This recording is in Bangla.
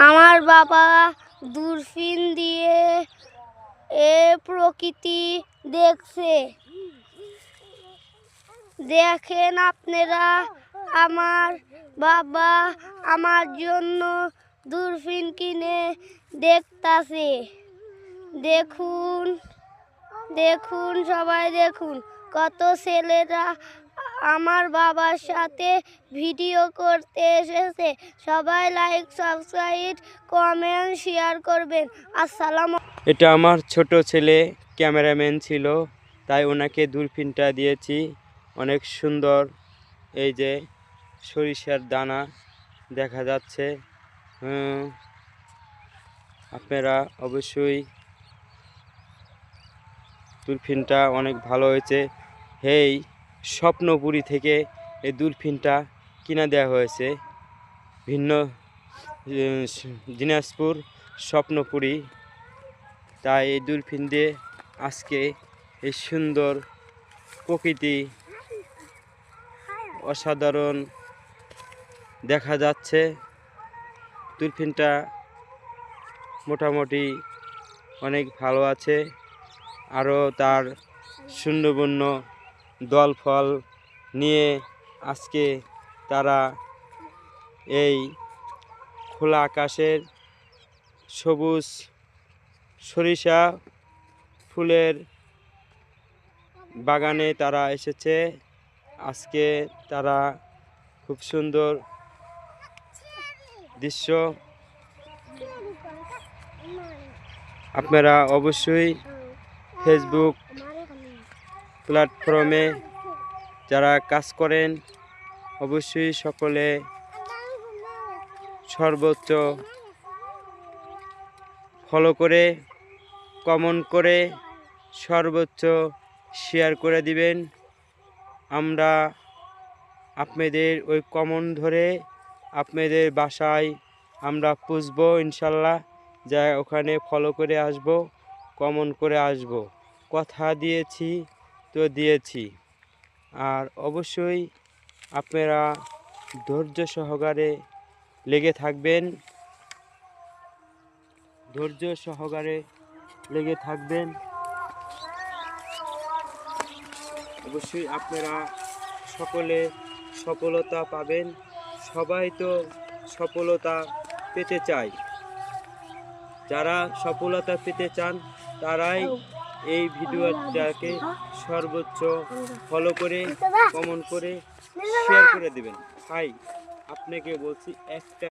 আমার বাবা দূরবীন দিয়ে এ প্রকৃতি দেখছে। দেখেন আপনারা, আমার বাবা আমার জন্য দূরবীন কিনে দেখতাছে। দেখুন দেখুন সবাই দেখুন, কত ছেলেরা আমার বাবার সাথে ভিডিও করতে এসেছে। সবাই লাইক, সাবস্ক্রাইব, কমেন্ট, শেয়ার করবেন। আসসালামু। এটা আমার ছোট ছেলে ক্যামেরাম্যান ছিল, তাই ওনাকে দূরবীনটা দিয়েছি। অনেক সুন্দর এই যে সরিষার দানা দেখা যাচ্ছে। আপনারা অবশ্যই দূরবীনটা অনেক ভালো হয়েছে। এই স্বপ্নপুরী থেকে এই দূরবীনটা কিনে দেওয়া হয়েছে। ভিন্ন দিনাজপুর স্বপ্নপুরী, তাই এই দূরবীন দিয়ে আজকে এই সুন্দর প্রকৃতি অসাধারণ দেখা যাচ্ছে। দূরবীনটা মোটামুটি অনেক ভালো আছে। আরও তার শূন্যবন্য দল ফল নিয়ে আজকে তারা এই খোলা আকাশের সবুজ সরিষা ফুলের বাগানে তারা এসেছে। আজকে তারা খুব সুন্দর দৃশ্য। আপনারা অবশ্যই ফেসবুক প্ল্যাটফর্মে যারা কাজ করেন অবশ্যই সকলে সর্বোচ্চ ফলো করে, কমেন্ট করে, সর্বোচ্চ শেয়ার করে দিবেন। আমরা আপনাদের ওই কমেন্ট ধরে আপনাদের বাসায় আমরা পুষবো ইনশাল্লাহ। যা ওখানে ফলো করে আসব, কমেন্ট করে আসব। কথা দিয়েছি তো দিয়েছি। আর অবশ্যই আপনারা ধৈর্য সহকারে লেগে থাকবেন, ধৈর্য সহকারে লেগে থাকবেন। অবশ্যই আপনারা সকলে সফলতা পাবেন। সবাই তো সফলতা পেতে চায়। যারা সফলতা পেতে চান তারাই এই ভিডিওটাকে সর্বোচ্চ ফলো করে, কমেন্ট করে, শেয়ার করে দেবেন। ভাই আপনাকে বলছি, একটা